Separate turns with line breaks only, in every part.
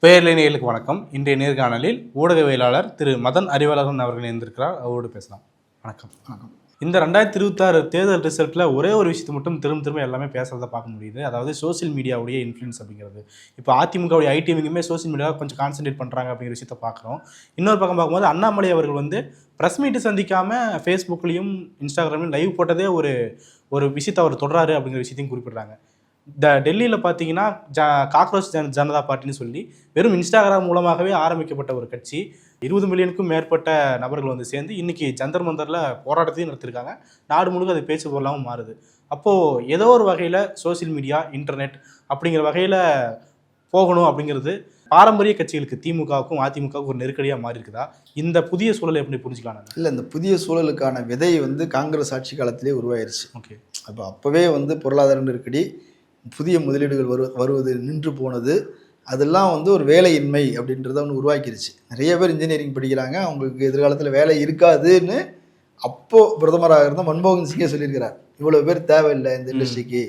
பேரலை நேயர்களுக்கு வணக்கம். இன்றைய நேர்காணலில் ஊடகவியலாளர் திரு மதன் அறிவாளன் அவர்கள் இருந்திருக்கிறார். அவரோடு பேசலாம். வணக்கம்.
வணக்கம்.
இந்த 2026 தேர்தல் ரிசல்ட்டில் ஒரே ஒரு விஷயத்தை மட்டும் திரும்ப எல்லாமே பேசுகிறத பார்க்க முடியுது. அதாவது சோசியல் மீடியாவுடைய இன்ஃப்ளூயன்ஸ் அப்படிங்கிறது. இப்போ அதிமுகவுடைய ஐடிவிங்குமே சோசியல் மீடியாவை கொஞ்சம் கான்சன்ட்ரேட் பண்ணுறாங்க அப்படிங்கிற விஷயத்தை பார்க்குறோம். இன்னொரு பக்கம் பார்க்கும்போது அண்ணாமலை அவர்கள் ப்ரெஸ் மீட்டு சந்திக்காமல் ஃபேஸ்புக்லேயும் இன்ஸ்டாகிராம்லையும் லைவ் போட்டதே ஒரு விஷயத்தை அவர் தொடராரு அப்படிங்கிற விஷயத்தையும் குறிப்பிட்றாங்க. டெல்லியில் பார்த்தீங்கன்னா காக்ரோச் ஜனதா பார்ட்டின்னு சொல்லி வெறும் இன்ஸ்டாகிராம் மூலமாகவே ஆரம்பிக்கப்பட்ட ஒரு கட்சி 20 மில்லியனுக்கும் மேற்பட்ட நபர்கள் சேர்ந்து இன்றைக்கி ஜந்தர் மந்தரில் போராட்டத்தையும் நடத்திருக்காங்க. நாடு முழுக்க அது பேச்சு பொருளாகவும் மாறுது. அப்போது ஏதோ ஒரு வகையில் சோசியல் மீடியா, இன்டர்நெட் அப்படிங்கிற வகையில் போகணும் அப்படிங்கிறது பாரம்பரிய கட்சிகளுக்கு திமுகவுக்கும் அதிமுகவுக்கும் ஒரு நெருக்கடியாக மாறி இருக்குதா? இந்த புதிய சூழலை எப்படி புரிஞ்சுக்கலாம்?
இல்லை, இந்த புதிய சூழலுக்கான விதை காங்கிரஸ் ஆட்சி காலத்திலே உருவாயிருச்சு.
ஓகே.
அப்போவே பொருளாதார நெருக்கடி, புதிய முதலீடுகள் வருவது நின்று போனது, அதெல்லாம் ஒரு வேலையின்மை அப்படின்றத உருவாக்கிருச்சு. நிறைய பேர் இன்ஜினியரிங் படிக்கிறாங்க, அவங்களுக்கு எதிர்காலத்தில் வேலை இருக்காதுன்னு அப்போது பிரதமராக இருந்த மன்மோகன் சிங்கே சொல்லியிருக்கிறார். இவ்வளோ பேர் தேவையில்லை இந்த இண்டஸ்ட்ரிக்கு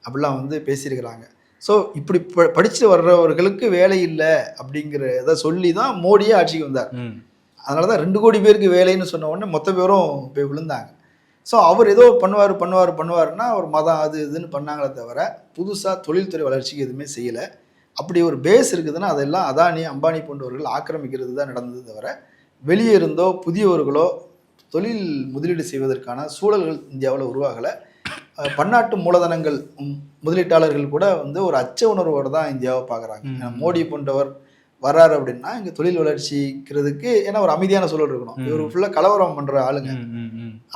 அப்படிலாம் பேசியிருக்கிறாங்க. ஸோ இப்படி படித்து வர்றவர்களுக்கு வேலை இல்லை அப்படிங்கிறத சொல்லி தான் மோடியே ஆட்சிக்கு வந்தார். அதனால தான் 2 கோடி பேருக்கு வேலைன்னு சொன்ன உடனே மொத்த பேரும் போய் விழுந்தாங்க. ஸோ அவர் ஏதோ பண்ணுவார்னா அவர் மதம் அது இதுன்னு பண்ணாங்களே தவிர புதுசாக தொழில்துறை வளர்ச்சிக்கு எதுவுமே செய்யலை. அப்படி ஒரு பேஸ் இருக்குதுன்னா அதெல்லாம் அதானி அம்பானி போன்றவர்கள் ஆக்கிரமிக்கிறது தான் நடந்தது தவிர வெளியே இருந்தோ புதியவர்களோ தொழில் முதலீடு செய்வதற்கான சூழல்கள் இந்தியாவில் உருவாகலை. பன்னாட்டு மூலதனங்கள் முதலீட்டாளர்கள் கூட ஒரு அச்ச உணர்வோடு தான் இந்தியாவை பார்க்குறாங்க. மோடி போன்றவர் வர்றாரு அப்படின்னா இங்கே தொழில் வளர்ச்சிக்கிறதுக்கு ஏன்னா ஒரு அமைதியான சூழல் இருக்கணும். இவர் ஃபுல்லாக கலவரம் பண்ணுற ஆளுங்க.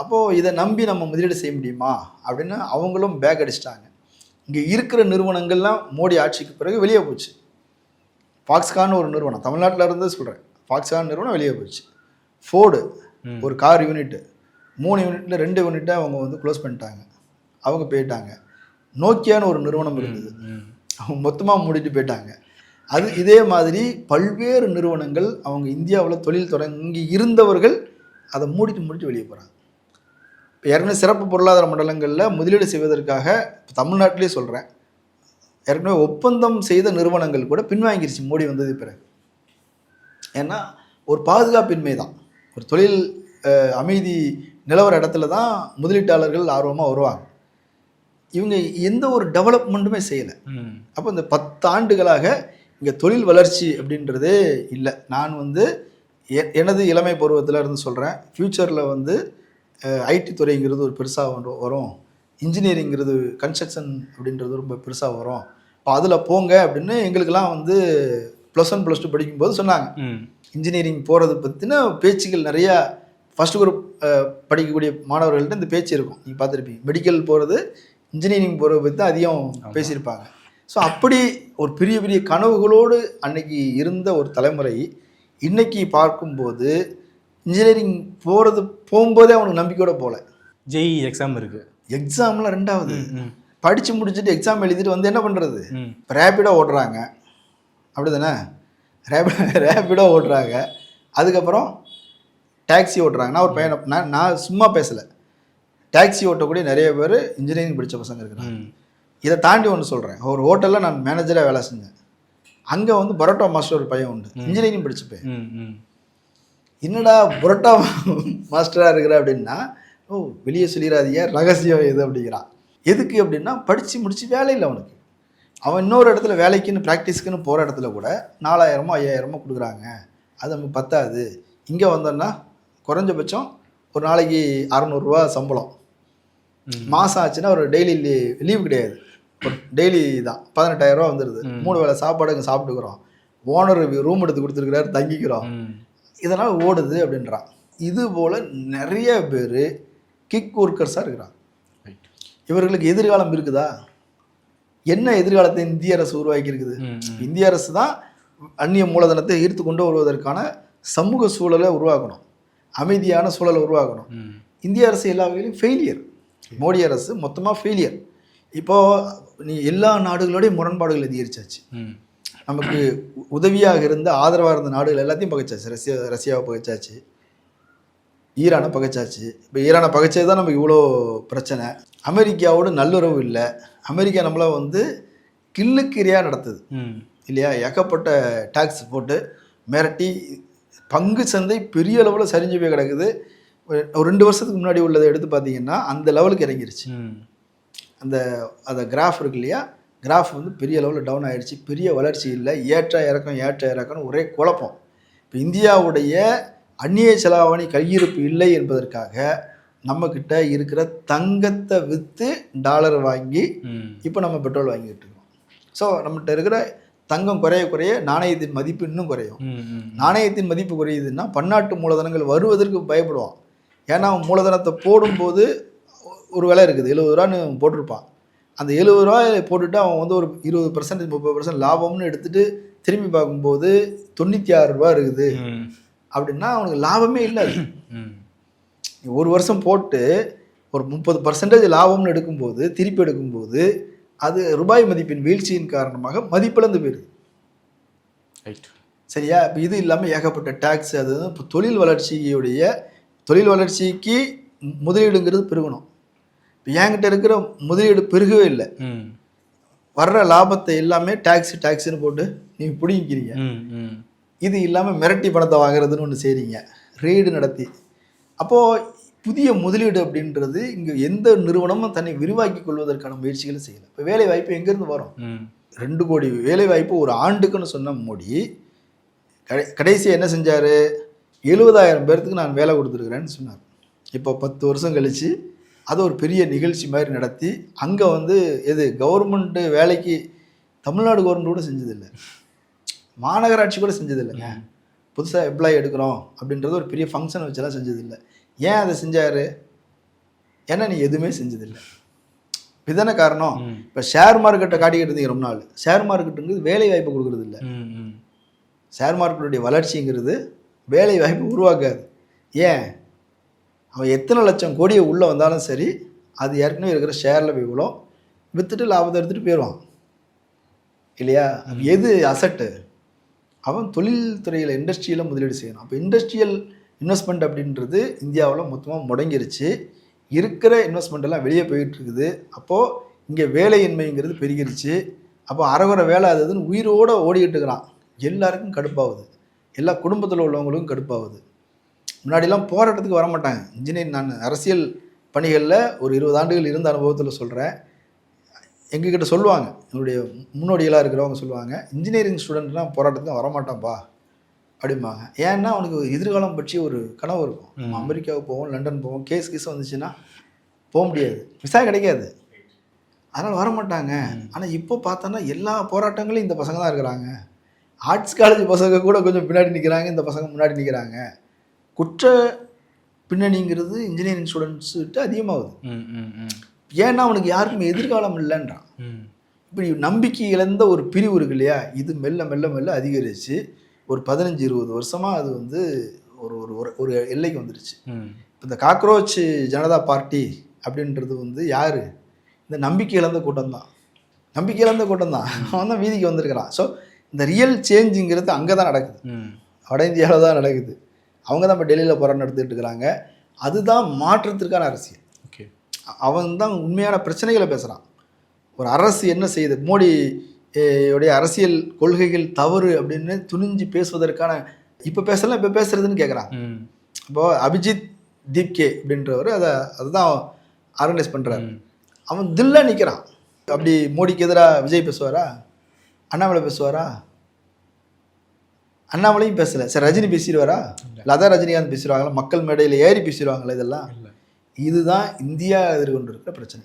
அப்போது இதை நம்பி நம்ம முதலீடு செய்ய முடியுமா அப்படின்னு அவங்களும் பேக் அடிச்சிட்டாங்க. இங்கே இருக்கிற நிறுவனங்கள்லாம் மோடி ஆட்சிக்கு பிறகு வெளியே போச்சு. ஃபாக்ஸ்கான் ஒரு நிறுவனம் தமிழ்நாட்டில் இருந்து சொல்கிறேன், ஃபாக்ஸ்கான் நிறுவனம் வெளியே போச்சு. ஃபோர்டு ஒரு கார் யூனிட்டு 3 யூனிட்டில் 2 யூனிட்டை அவங்க க்ளோஸ் பண்ணிட்டாங்க, அவங்க போயிட்டாங்க. நோக்கியான்னு ஒரு நிறுவனம் இருந்தது, அவங்க மொத்தமாக மூடிட்டு போயிட்டாங்க. அது இதே மாதிரி பல்வேறு நிறுவனங்கள் அவங்க இந்தியாவில் தொழில் தொடங்கி இருந்தவர்கள் அதை மூடிட்டு வெளியே போகிறாங்க. இப்போ ஏற்கனவே சிறப்பு பொருளாதார மண்டலங்களில் முதலீடு செய்வதற்காக தமிழ்நாட்டிலே சொல்கிறேன், ஏற்கனவே ஒப்பந்தம் செய்த நிறுவனங்கள் கூட பின்வாங்கிருச்சு மோடி வந்தது பிறகு. ஏன்னா ஒரு பாதுகாப்பின்மை தான். ஒரு தொழில் அமைதி நிலவர இடத்துல தான் முதலீட்டாளர்கள் ஆர்வமாக வருவாங்க. இவங்க எந்த ஒரு டெவலப்மெண்ட்டுமே செய்யலை. அப்போ இந்த 10 ஆண்டுகளாக இங்கே தொழில் வளர்ச்சி அப்படின்றதே இல்லை. நான் எனது இளமை பருவத்தில் இருந்து சொல்கிறேன், ஃப்யூச்சரில் ஐடி துறைங்கிறது ஒரு பெருசாக வரும், இன்ஜினியரிங்கிறது கன்ஸ்ட்ரக்ஷன் அப்படின்றது ரொம்ப பெருசாக வரும், இப்போ அதில் போங்க அப்படின்னு எங்களுக்கெல்லாம் +1 +2 படிக்கும்போது சொன்னாங்க. இன்ஜினியரிங் போகிறது பற்றின பேச்சுகள் நிறையா ஃபஸ்ட் குரூப் படிக்கக்கூடிய மாணவர்கள்ட்ட இந்த பேச்சு இருக்கும். நீங்கள் பார்த்துருப்பீங்க, மெடிக்கல் போகிறது இன்ஜினியரிங் போகிறத பற்றி தான் அதிகம் பேசியிருப்பாங்க. ஸோ அப்படி ஒரு பெரிய பெரிய கனவுகளோடு அன்னைக்கு இருந்த ஒரு தலைமுறை இன்னைக்கு பார்க்கும்போது இன்ஜினியரிங் போகும்போதே அவனுக்கு நம்பிக்கையோட போகல.
ஜெய் எக்ஸாம் இருக்குது,
எக்ஸாம்லாம் 2வது படித்து முடிச்சுட்டு எக்ஸாம் எழுதிட்டு என்ன பண்ணுறது? ரேப்பிடோ ஓட்டுறாங்க, அப்படி தானே? ரேப்பிடோ ஓட்டுறாங்க, அதுக்கப்புறம் டாக்ஸி ஓட்டுறாங்க. நான் ஒரு பையனை நான் சும்மா பேசலை, டாக்ஸி ஓட்டக்கூடிய நிறைய பேர் இன்ஜினியரிங் படித்த பசங்க இருக்கிறாங்க. இதை தாண்டி ஒன்று சொல்கிறேன், ஒரு ஹோட்டலில் நான் மேனேஜராக வேலை செஞ்சேன். அங்கே பரோட்டா மாஸ்டர் ஒரு பையன் உண்டு, இன்ஜினியரிங் படிச்சுப்பேன். என்னடா பரோட்டா மாஸ்டராக இருக்கிற அப்படின்னா, ஓ வெளியே சொல்லிடாதீங்க ரகசியம் எது அப்படிங்கிறான். எதுக்கு அப்படின்னா படித்து முடித்து வேலை இல்லை அவனுக்கு. அவன் இன்னொரு இடத்துல வேலைக்குன்னு ப்ராக்டிஸ்க்குன்னு போகிற இடத்துல கூட 4000 5000 கொடுக்குறாங்க, அது நமக்கு பத்தாது. இங்கே வந்தோன்னா குறைஞ்சபட்சம் ஒரு நாளைக்கு 600 ரூபா சம்பளம், மாதம் ஆச்சுன்னா ஒரு டெய்லி லீவு கிடையாது, ஒரு டெய்லி தான் 18000 ரூபா வந்துடுது. 3 வேளை சாப்பாடுங்க சாப்பிட்டுக்கிறோம், ஓனர் ரூம் எடுத்து கொடுத்துருக்கிறாரு, தங்கிக்கிறோம், இதனால் ஓடுது அப்படின்றான். இது போல் நிறைய பேர் கிக் ஒர்க்கர்ஸாக இருக்கிறான். இவர்களுக்கு எதிர்காலம் இருக்குதா? என்ன எதிர்காலத்தை இந்திய அரசு உருவாக்கி இருக்குது? இந்திய அரசு தான் அந்நிய மூலதனத்தை ஈர்த்து கொண்டு வருவதற்கான சமூக சூழலை உருவாக்கணும், அமைதியான சூழலை உருவாக்கணும். இந்திய அரசு எல்லா வகையிலும் ஃபெயிலியர். மோடி அரசு மொத்தமாக ஃபெயிலியர். இப்போது நீ எல்லா நாடுகளோடையும் முரண்பாடுகள் அதிகரிச்சாச்சு. நமக்கு உதவியாக இருந்த ஆதரவாக இருந்த நாடுகள் எல்லாத்தையும் பகைச்சாச்சு. ரஷ்யாவை பகைச்சாச்சு, ஈரானை பகைச்சாச்சு. இப்போ ஈரானை பகைச்சது தான் நமக்கு இவ்வளோ பிரச்சனை. அமெரிக்காவோடு நல்லுறவு இல்லை. அமெரிக்கா நம்மளை கில்லுக்கிரியாக நடத்துது. இல்லையா? ஏகப்பட்ட டாக்ஸ் போட்டு மிரட்டி பங்கு சந்தை பெரிய அளவில் சரிஞ்சு போய் கிடக்குது. ஒரு 2 வருஷத்துக்கு முன்னாடி உள்ளதை எடுத்து பார்த்தீங்கன்னா அந்த லெவலுக்கு இறங்கிருச்சு. அந்த அந்த கிராஃப் இருக்கு இல்லையா, கிராஃப் வந்து பெரிய அளவில் டவுன் ஆகிடுச்சு. பெரிய வளர்ச்சி இல்லை, ஏற்ற இறக்கம்னு ஒரே குழப்பம். இப்போ இந்தியாவுடைய அந்நிய செலாவணி கையிருப்பு இல்லை என்பதற்காக நம்மக்கிட்ட இருக்கிற தங்கத்தை விற்று டாலர் வாங்கி இப்போ நம்ம பெட்ரோல் வாங்கிட்டு இருக்கோம். ஸோ நம்மகிட்ட இருக்கிற தங்கம் குறைய நாணயத்தின் மதிப்பு இன்னும் குறையும். நாணயத்தின் மதிப்பு குறையுதுன்னா பன்னாட்டு மூலதனங்கள் வருவதற்கு பயப்படுவான். ஏன்னா அவன் மூலதனத்தை போடும்போது ஒரு விலை இருக்குது, 70 ரூபான்னு போட்டிருப்பான். அந்த 70 ரூபாய் போட்டுட்டு அவன் வந்து ஒரு 20% 30% லாபம்னு எடுத்துகிட்டு திரும்பி பார்க்கும்போது 96 ரூபா இருக்குது அப்படின்னா அவனுக்கு லாபமே இல்லை. ஒரு வருஷம் போட்டு ஒரு 30% லாபம்னு எடுக்கும்போது திருப்பி எடுக்கும்போது அது ரூபாய் மதிப்பின் வீழ்ச்சியின் காரணமாக மதிப்பிழந்து போயிடுது. சரியா? இப்போ இது இல்லாமல் ஏகப்பட்ட டேக்ஸ். அது இப்போ தொழில் வளர்ச்சிக்கு முதலீடுங்கிறது பெருகணும். இப்போ என்கிட்ட இருக்கிற முதலீடு பெருகவே இல்லை. வர்ற லாபத்தை எல்லாமே டாக்ஸ்ன்னு போட்டு நீங்கள் பிடிங்கிறீங்க. இது இல்லாமல் மிரட்டி பணத்தை வாங்குறதுன்னு ஒன்று செய்கிறீங்க, ரெய்டு நடத்தி. அப்போது புதிய முதலீடு அப்படின்றது இங்கே எந்த நிறுவனமும் தன்னை விரிவாக்கி கொள்வதற்கான முயற்சிகளும் செய்யலை. இப்போ வேலை வாய்ப்பு எங்கேருந்து வரும்? 2 கோடி வேலை வாய்ப்பு ஒரு ஆண்டுக்குன்னு சொன்ன மோடி கடைசியாக என்ன செஞ்சார்? 70,000 பேர்த்துக்கு நான் வேலை கொடுத்துருக்குறேன்னு சொன்னார். இப்போ 10 வருஷம் கழித்து அது ஒரு பெரிய நிகழ்ச்சி மாதிரி நடத்தி அங்கே வந்து கவர்மெண்ட்டு வேலைக்கு தமிழ்நாடு கவர்மெண்ட் கூட செஞ்சதில்லை, மாநகராட்சி கூட செஞ்சதில்லைங்க. புதுசாக எம்ப்ளாயி எடுக்கிறோம் அப்படின்றது ஒரு பெரிய ஃபங்க்ஷன் வச்செல்லாம் செஞ்சதில்லை. ஏன் அதை செஞ்சார்? ஏன்னா நீ எதுவுமே செஞ்சதில்லை. இதுதானே காரணம். இப்போ ஷேர் மார்க்கெட்டை காட்டிக்கிட்டு இருந்தீங்க ரொம்ப நாள். ஷேர் மார்க்கெட்டுங்கிறது வேலை வாய்ப்பு கொடுக்குறது இல்லை. ஷேர் மார்க்கெட்டுடைய வளர்ச்சிங்கிறது வேலை வாய்ப்பு உருவாக்காது. ஏன்? அவன் எத்தனை லட்சம் கோடியை உள்ளே வந்தாலும் சரி, அது ஏற்கனவே இருக்கிற ஷேரில் போய் விழும், விற்றுட்டு லாபத்தை எடுத்துகிட்டு போயிடுவான் இல்லையா? எது அசட்டு? அவன் தொழில்துறையில் இண்டஸ்ட்ரியில் முதலீடு செய்யணும். அப்போ இண்டஸ்ட்ரியல் இன்வெஸ்ட்மெண்ட் அப்படின்றது இந்தியாவில் மொத்தமாக முடங்கிருச்சு. இருக்கிற இன்வெஸ்ட்மெண்ட் எல்லாம் வெளியே போயிட்டு இருக்குது. அப்போது இங்கே வேலையின்மைங்கிறது பெருகிருச்சு. அப்போ அறகுறை வேலை அதுன்னு உயிரோடு ஓடிக்கிட்டு இருக்கிறான். எல்லாருக்கும் கடுப்பாகுது, எல்லா குடும்பத்தில் உள்ளவங்களுக்கும் கடுப்பாகுது. முன்னாடிலாம் போராட்டத்துக்கு வரமாட்டாங்க. நான் அரசியல் பணிகளில் ஒரு 20 ஆண்டுகள் இருந்த அனுபவத்தில் சொல்கிறேன். எங்ககிட்ட சொல்லுவாங்க, என்னுடைய முன்னோடிகளாக இருக்கிறவங்க சொல்லுவாங்க, இன்ஜினியரிங் ஸ்டூடெண்ட்லாம் போராட்டத்துக்கு வரமாட்டான்ப்பா அப்படிம்பாங்க. ஏன்னா அவனுக்கு எதிர்காலம் பற்றி ஒரு கனவு இருக்கும். நம்ம அமெரிக்காவுக்கு போவோம், லண்டன் போவோம், கேஸ் வந்துச்சுன்னா போக முடியாது, விசா கிடைக்காது, அதனால் வரமாட்டாங்க. ஆனால் இப்போ பார்த்தோன்னா எல்லா போராட்டங்களும் இந்த பசங்க தான் இருக்கிறாங்க. ஆர்ட்ஸ் காலேஜ் பசங்க கூட கொஞ்சம் பின்னாடி நிற்கிறாங்க, இந்த பசங்க முன்னாடி நிற்கிறாங்க. குற்ற பின்னணிங்கிறது இன்ஜினியரிங் ஸ்டூடெண்ட்ஸ்கிட்ட அதிகமாகுது. ஏன்னா அவனுக்கு யாருக்குமே எதிர்காலம் இல்லைன்றான். இப்படி நம்பிக்கை இழந்த ஒரு பிரிவு இருக்கு இல்லையா, இது மெல்ல மெல்ல மெல்ல அதிகரித்து ஒரு 15-20 வருஷமாக அது வந்து ஒரு ஒரு எல்லைக்கு வந்துருச்சு. இப்போ இந்த காக்ரோச் ஜனதா பார்ட்டி அப்படின்றது வந்து யார்? இந்த நம்பிக்கை இழந்த கூட்டம் தான். அவன் தான் வீதிக்கு வந்திருக்கிறான். ஸோ இந்த ரியல் சேஞ்சுங்கிறது அங்கே தான் நடக்குது, வட இந்தியாவில் தான் நடக்குது. அவங்க தான் இப்போ டெல்லியில் போராட்டம் நடத்திட்டு இருக்கிறாங்க. அதுதான் மாற்றத்திற்கான அரசியல். அவன் தான் உண்மையான பிரச்சனைகளை பேசுகிறான். ஒரு அரசு என்ன செய்யுது, மோடி உடைய அரசியல் கொள்கைகள் தவறு அப்படின்னு துணிஞ்சு பேசுவதற்கான இப்போ பேசலாம், இப்போ பேசுறதுன்னு கேட்குறான். இப்போது அபிஜித் தீப்கே அப்படின்றவர் அதுதான் ஆர்கனைஸ் பண்ணுறாரு. அவன் தில்லா நிற்கிறான். அப்படி மோடிக்கு எதிராக விஜய் பேசுவாரா? அண்ணாமலை பேசுவாரா? அண்ணாமலையும் பேசலை. சரி, ரஜினி பேசிடுவாரா? லதா ரஜினிகாந்த் பேசிடுவாங்களா? மக்கள் மேடையில் ஏறி பேசிடுவாங்களா? இதெல்லாம் இதுதான் இந்தியா எதிர்கொண்டு இருக்கிற பிரச்சனை.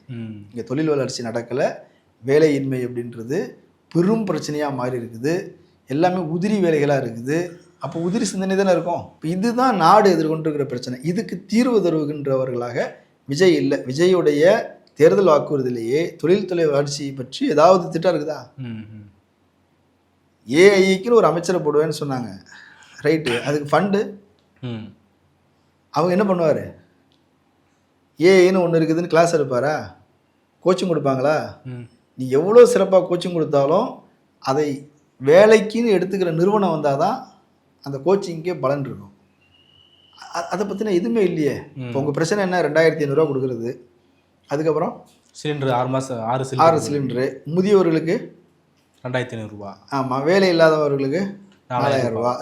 இங்கே தொழில் வளர்ச்சி நடக்கலை, வேலையின்மை அப்படின்றது பெரும் பிரச்சனையாக மாறி இருக்குது. எல்லாமே உதிரி வேலைகளாக இருக்குது. அப்போ உதிரி சிந்தனை தானே இருக்கும். இப்போ இதுதான் நாடு எதிர்கொண்டு இருக்கிற பிரச்சனை. இதுக்கு தீர்வு தருகின்றவர்களாக விஜய் இல்லை. விஜயுடைய தேர்தல் வாக்குறுதியிலேயே தொழில்துறை வளர்ச்சி பற்றி ஏதாவது திட்டம் இருக்குதா? ஏஐக்குன்னு ஒரு அமைச்சரை போடுவேன்னு சொன்னாங்க, ரைட்டு, அதுக்கு ஃபண்டு அவங்க என்ன பண்ணுவார்? ஏஐன்னு ஒன்று இருக்குதுன்னு கிளாஸ் எடுப்பாரா? கோச்சிங் கொடுப்பாங்களா? நீ எவ்வளோ சிறப்பாக கோச்சிங் கொடுத்தாலும் அதை வேலைக்குன்னு எடுத்துக்கிற நிறுவனம் வந்தால் தான் அந்த கோச்சிங்கே பலன் இருக்கும். அதை பற்றின எதுவுமே இல்லையே. இப்போ உங்கள் பிரச்சனை என்ன? 2500 கொடுக்குறது, அதுக்கப்புறம்
சிலிண்டர் 6 மாதம் 6
சிலிண்டரு, முதியோர்களுக்கு
2500 ரூபா.
ஆமாம், வேலை இல்லாதவர்களுக்கு
4000
4000 ரூபா.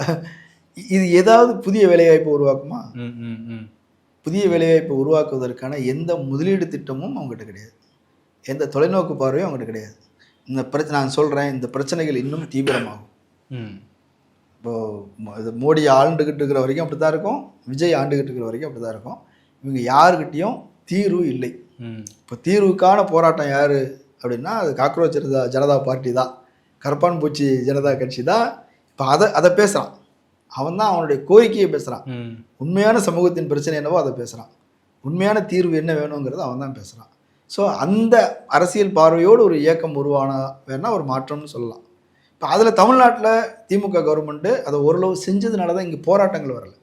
இது ஏதாவது புதிய வேலைவாய்ப்பு உருவாக்குமா?
ம் ம் ம்
புதிய வேலைவாய்ப்பு உருவாக்குவதற்கான எந்த முதலீடு திட்டமும் அவங்ககிட்ட கிடையாது. எந்த தொலைநோக்கு பார்வையும் அவங்ககிட்ட கிடையாது. இந்த பிரச்சனை நான் சொல்கிறேன், இந்த பிரச்சனைகள் இன்னும் தீவிரமாகும்.
ம்
இப்போது இது மோடி ஆண்டுகிட்டு இருக்கிற வரைக்கும் அப்படி தான் இருக்கும், விஜய் ஆண்டுகிட்டு இருக்கிற வரைக்கும் அப்படி தான் இருக்கும். இவங்க யாருக்கிட்டேயும் தீர்வு இல்லை. இப்போ தீர்வுக்கான போராட்டம் யார் அப்படின்னா அது காக்ரோச் ஜனதா பார்ட்டி தான், கரப்பான் பூச்சி ஜனதா கட்சி தான். இப்போ அதை பேசுகிறான். அவன் தான் அவனுடைய கோரிக்கையை பேசுகிறான். உண்மையான சமூகத்தின் பிரச்சனை என்னவோ அதை பேசுகிறான். உண்மையான தீர்வு என்ன வேணுங்கிறத அவன் தான் பேசுகிறான். ஸோ அந்த அரசியல் பார்வையோடு ஒரு இயக்கம் உருவான வேணால் ஒரு மாற்றம்னு சொல்லலாம். இப்போ அதில் தமிழ்நாட்டில் திமுக கவர்மெண்ட்டு அதை ஓரளவு செஞ்சதுனால தான் இங்கே போராட்டங்கள் வரலை.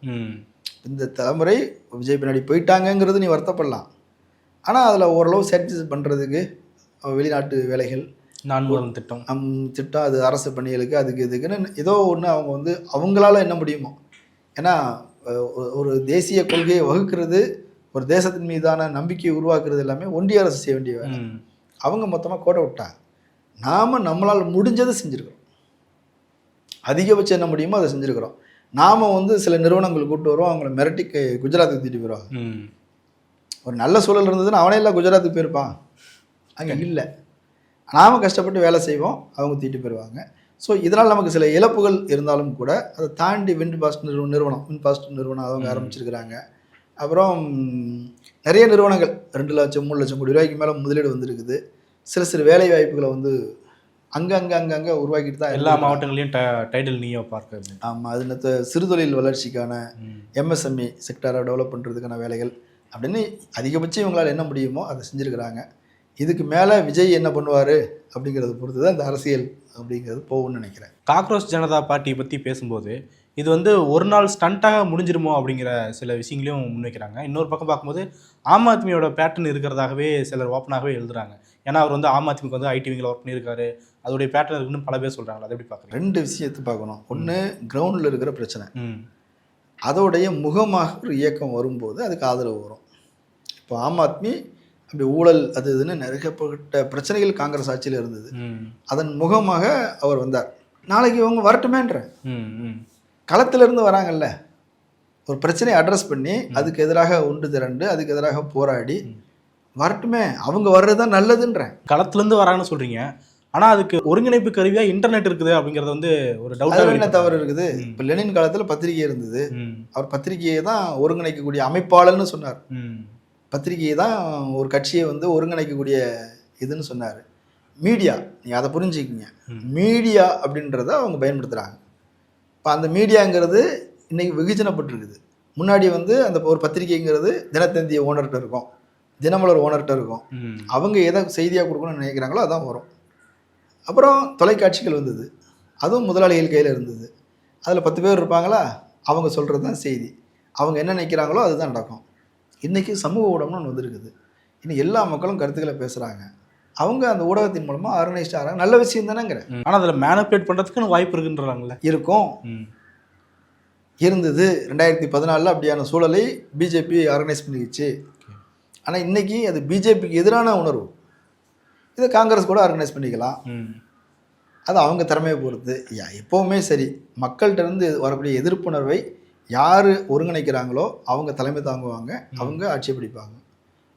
இந்த தலைமுறை விஜய் பின்னாடி போயிட்டாங்கங்கிறது நீ வருத்தப்படலாம். ஆனால் அதில் ஓரளவு சேட்டிஸ் பண்ணுறதுக்கு வெளிநாட்டு வேலைகள்,
நான்கு திட்டம்
திட்டம், அது அரசு பணிகளுக்கு அதுக்கு இதுக்குன்னு ஏதோ ஒன்று அவங்க வந்து அவங்களால என்ன முடியுமோ. ஏன்னா ஒரு தேசிய கொள்கையை வகுக்கிறது, ஒரு தேசத்தின் மீதான நம்பிக்கையை உருவாக்குறது எல்லாமே ஒன்றிய அரசு செய்ய வேண்டிய வேலை. அவங்க மொத்தமாக கோட்டை விட்டாங்க. நாம் நம்மளால் முடிஞ்சதை செஞ்சுருக்கிறோம். அதிகபட்சம் என்ன முடியுமோ அதை செஞ்சுருக்கிறோம். நாம் வந்து சில நிறுவனங்கள் கூப்பிட்டு வருவோம், அவங்கள மிரட்டி குஜராத்துக்கு தூக்கிட்டு போயிடுவாங்க. ஒரு நல்ல சூழல் இருந்ததுன்னா அவனே இல்லை குஜராத்துக்கு போயிருப்பான். அங்கே இல்லை, நாம் கஷ்டப்பட்டு வேலை செய்வோம், அவங்க தூக்கிட்டு போயிடுவாங்க. ஸோ இதனால் நமக்கு சில இழப்புகள் இருந்தாலும் கூட அதை தாண்டி வின்ஃபாஸ்ட் நிறுவனம் அவங்க ஆரம்பிச்சிருக்கிறாங்க. அப்புறம் நிறைய நிறுவனங்கள் 2 லட்சம் 3 லட்சம் கோடி ரூபாய்க்கு மேலே முதலீடு வந்துருக்குது. சில வேலை வாய்ப்புகளை வந்து அங்கங்கே உருவாக்கிட்டு தான்
எல்லா மாவட்டங்களையும் டைட்டில் நீயோ பார்க்க.
ஆமாம், அது சிறுதொழில் வளர்ச்சிக்கான எம்எஸ்எம்இ செக்டரை டெவலப் பண்ணுறதுக்கான வேலைகள் அப்படின்னு அதிகபட்சம் இவங்களால் என்ன முடியுமோ அதை செஞ்சுருக்கிறாங்க. இதுக்கு மேலே விஜய் என்ன பண்ணுவார் அப்படிங்கிறத பொறுத்து தான் இந்த அரசியல் அப்படிங்கிறது போகும்னு நினைக்கிறேன்.
காக்ரோச் ஜனதா பார்ட்டியை பற்றி பேசும்போது இது வந்து ஒரு நாள் ஸ்டண்ட்டாக முடிஞ்சிருமோ அப்படிங்கிற சில விஷயங்களையும் முன்வைக்கிறாங்க. இன்னொரு பக்கம் பார்க்கும்போது ஆம் ஆத்மியோட பேட்டர்ன் இருக்கிறதாகவே சிலர் ஓப்பனாகவே எழுதுறாங்க. ஏன்னா அவர் வந்து ஆம் ஆத்மிக்கு வந்து ஐடிவிங்கில் ஒர்க் பண்ணியிருக்காரு, அதோடைய பேட்டர்ன் இருக்குன்னு பல பேர் சொல்கிறாங்க. அதை எப்படி பார்க்குறேன்?
2 விஷயத்தை பார்க்கணும். ஒன்று கிரவுண்டில் இருக்கிற பிரச்சனை, அதோடைய முகமாக ஒரு இயக்கம் வரும்போது அதுக்கு ஆதரவு வரும். இப்போ ஆம் ஆத்மி அப்படி ஊழல் அது இதுன்னு நிறையப்பட்ட பிரச்சனைகள் காங்கிரஸ் ஆட்சியில் இருந்தது. அதன் முகமாக அவர் வந்தார். நாளைக்கு இவங்க வரட்டுமேன்ற களத்திலிருந்து வராங்கல்ல, ஒரு பிரச்சனையை அட்ரஸ் பண்ணி அதுக்கு எதிராக ஒன்று திரண்டு அதுக்கு எதிராக போராடி வரட்டுமே, அவங்க வர்றது தான் நல்லதுன்றேன்.
களத்துலேருந்து வராங்கன்னு சொல்கிறீங்க, ஆனால் அதுக்கு ஒருங்கிணைப்பு கருவியாக இன்டர்நெட் இருக்குது அப்படிங்கிறது வந்து ஒரு டவுட்.
என்ன தவறு இருக்குது? இப்போ லெனின் காலத்தில் பத்திரிகை இருந்தது. அவர் பத்திரிகையை தான் ஒருங்கிணைக்கக்கூடிய அமைப்பாளர்னு சொன்னார். பத்திரிகையை தான் ஒரு கட்சியை வந்து ஒருங்கிணைக்கக்கூடிய இதுன்னு சொன்னார். மீடியா, நீங்கள் அதை புரிஞ்சுக்கிங்க. மீடியா அப்படின்றத அவங்க பயன்படுத்துகிறாங்க. இப்போ அந்த மீடியாங்கிறது இன்றைக்கி வெகுஜனப்பட்டிருக்குது. முன்னாடி வந்து அந்த ஒரு பத்திரிகைங்கிறது தினத்தந்திய ஓனர்கிட்ட இருக்கும், தினமலர் ஓனர்கிட்ட இருக்கும். அவங்க எதை செய்தியாக கொடுக்கணும்னு நினைக்கிறாங்களோ அதான் வரும். அப்புறம் தொலைக்காட்சிகள் வந்தது, அதுவும் முதலாளிகள் கையில் இருந்தது. அதில் 10 பேர் இருப்பாங்களா, அவங்க சொல்கிறது தான் செய்தி, அவங்க என்ன நினைக்கிறாங்களோ அதுதான் நடக்கும். இன்றைக்கி சமூக ஊடகம்னு ஒன்று வந்துருக்குது. இன்னும் எல்லா மக்களும் கருத்துக்களை பேசுகிறாங்க. அவங்க அந்த ஊடகத்தின் மூலமாக ஆர்கனைஸ்ட் ஆகிறாங்க. நல்ல விஷயம் தானேங்கிறேன்.
ஆனால் அதில் மேனிபுலேட் பண்ணுறதுக்குன்னு வாய்ப்பு இருக்குன்றாங்களே.
இருக்கும், இருந்தது. 2014 அப்படியான சூழலை பிஜேபி ஆர்கனைஸ் பண்ணிக்கிச்சு. ஆனால் இன்றைக்கி அது பிஜேபிக்கு எதிரான உணர்வு. இதை காங்கிரஸ் கூட ஆர்கனைஸ் பண்ணிக்கலாம். அது அவங்க திறமையை பொறுத்து. எப்போவுமே சரி, மக்கள்கிட்ட வரக்கூடிய எதிர்ப்புணர்வை யார் ஒருங்கிணைக்கிறாங்களோ அவங்க தலைமை தாங்குவாங்க, அவங்க ஆட்சியை பிடிப்பாங்க.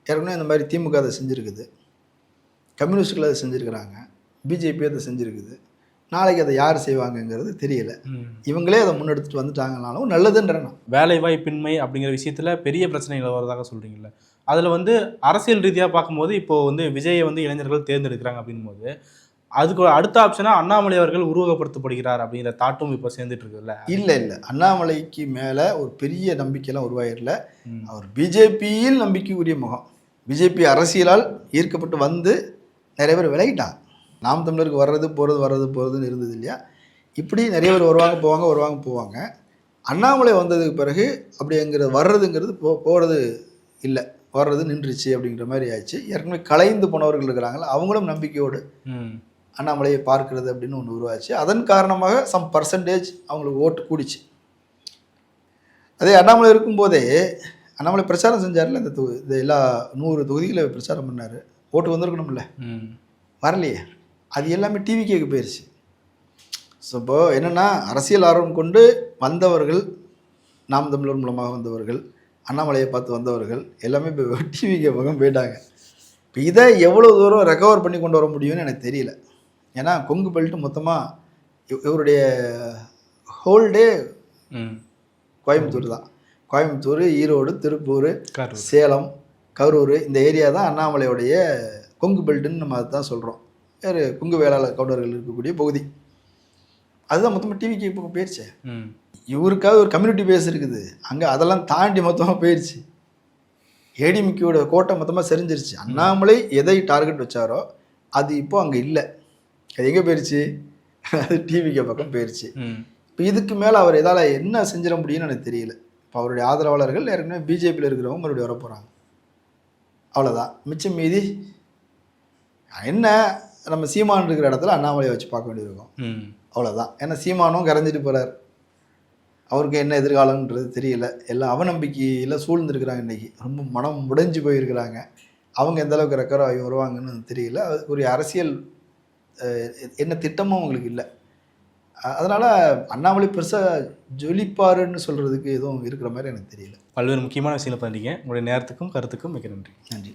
ஏற்கனவே இந்த மாதிரி திமுக அதை செஞ்சுருக்குது, கம்யூனிஸ்டுகள் அதை செஞ்சுருக்கிறாங்க, பிஜேபி அதை செஞ்சுருக்குது. நாளைக்கு அதை யார் செய்வாங்கங்கிறது தெரியல. இவங்களே அதை முன்னெடுத்துட்டு வந்துட்டாங்கனாலும் நல்லதுன்றேன்.
வேலை வாய்ப்பின்மை அப்படிங்கிற விஷயத்தில் பெரிய பிரச்சனைகள் வரதாக சொல்கிறீங்கள, அதில் வந்து அரசியல் ரீதியாக பார்க்கும்போது இப்போது வந்து விஜயை வந்து இளைஞர்கள் தேர்ந்தெடுக்கிறாங்க அப்படின்போது அதுக்கு அடுத்த ஆப்ஷனாக அண்ணாமலை அவர்கள் உருவகப்படுத்தப்படுகிறார் அப்படிங்கிற தாட்டும் இப்போ சேர்ந்துட்டு இருக்குல்ல.
இல்லை, அண்ணாமலைக்கு மேலே ஒரு பெரிய நம்பிக்கையெல்லாம் உருவாயிடல. அவர் பிஜேபியில் நம்பிக்கைக்குரிய முகம். பிஜேபி அரசியலால் ஈர்க்கப்பட்டு வந்து நிறைய பேர் விலகிட்டாங்க. நாம் தமிழருக்கு வர்றது போகிறதுன்னு இருந்தது இல்லையா? இப்படி நிறைய பேர் வருவாங்க போவாங்க. அண்ணாமலை வந்ததுக்கு பிறகு அப்படிங்கிறது வர்றதுங்கிறது போகிறது இல்லை, வர்றது நின்றுச்சு அப்படிங்கிற மாதிரி ஆயிடுச்சு. ஏற்கனவே கலைந்து போனவர்கள் இருக்கிறாங்களா, அவங்களும் நம்பிக்கையோடு அண்ணாமலையை பார்க்கிறது அப்படின்னு ஒன்று உருவாச்சு. அதன் காரணமாக சம் பர்சன்டேஜ் அவங்களுக்கு ஓட்டு கூடிச்சு. அதே அண்ணாமலை இருக்கும்போதே அண்ணாமலை பிரச்சாரம் செஞ்சார்ல, இந்த எல்லா 100 தொகுதிகளை பிரச்சாரம் பண்ணார். ஓட்டு வந்திருக்கணும்ல, வரலையே. அது எல்லாமே டிவிகேக்கு போயிடுச்சு. ஸோ இப்போ என்னென்னா அரசியல் ஆர்வம் கொண்டு வந்தவர்கள், நாம் தமிழர் மூலமாக வந்தவர்கள், அண்ணாமலையை பார்த்து வந்தவர்கள் எல்லாமே இப்போ டிவிக்கு பக்கம் போயிட்டாங்க. இப்போ இதை எவ்வளோ தூரம் ரெக்கவர் பண்ணி கொண்டு வர முடியும்னு எனக்கு தெரியல. ஏன்னா கொங்கு பெல்ட் மொத்தமாக இவருடைய ஹோல்டே கோயம்புத்தூர் தான். கோயம்புத்தூர், ஈரோடு, திருப்பூர், சேலம், கரூர் இந்த ஏரியா தான் அண்ணாமலையுடைய கொங்கு பெல்ட்டுன்னு நம்ம அதுதான் சொல்கிறோம். வேறு கொங்கு வேளாளர் கவுண்டர்கள் இருக்கக்கூடிய பகுதி அதுதான் மொத்தமாக டிவிக்கு இப்போ போயிடுச்சு. இவருக்காவது ஒரு கம்யூனிட்டி பேஸ் இருக்குது, அங்கே அதெல்லாம் தாண்டி மொத்தமாக போயிடுச்சு. ஏடிஎம்கேயோட கோட்டை மொத்தமாக செறிஞ்சிருச்சு. அண்ணாமலை எதை டார்கெட் வச்சாரோ அது இப்போ அங்கே இல்லை. அது எங்கே போயிடுச்சு? அது டிவிக்கு பக்கம் போயிடுச்சு. இப்போ இதுக்கு மேலே அவர் எதால் என்ன செஞ்சிட முடியும்னு எனக்கு தெரியல. இப்போ அவருடைய ஆதரவாளர்கள் ஏற்கனவே பிஜேபியில் இருக்கிறவங்க மறுபடியும் வர போகிறாங்க. அவ்வளோதான். மிச்சம் மீதி என்ன, நம்ம சீமான் இருக்கிற இடத்துல அண்ணாமலையை வச்சு பார்க்க வேண்டியிருக்கும். அவ்வளோதான். ஏன்னா சீமானும் கரைஞ்சிட்டு போகிறார். அவருக்கு என்ன எதிர்காலம்ன்றது தெரியல. எல்லாம் அவநம்பிக்கையில் சூழ்ந்துருக்கிறாங்க. இன்றைக்கி ரொம்ப மனம் உடைஞ்சு போயிருக்கிறாங்க. அவங்க எந்த அளவுக்கு ரெக்கவர் ஆகி வருவாங்கன்னு தெரியல. ஒரு அரசியல் என்ன திட்டமும் அவங்களுக்கு இல்லை. அதனால் அண்ணாமலை பெருசாக ஜொலிப்பாருன்னு சொல்கிறதுக்கு எதுவும் இருக்கிற மாதிரி எனக்கு தெரியல.
பல்வேறு முக்கியமான விஷயங்களை பண்ணீங்க. உங்களுடைய நேரத்துக்கும் கருத்துக்கும் மிக நன்றி.
நன்றி.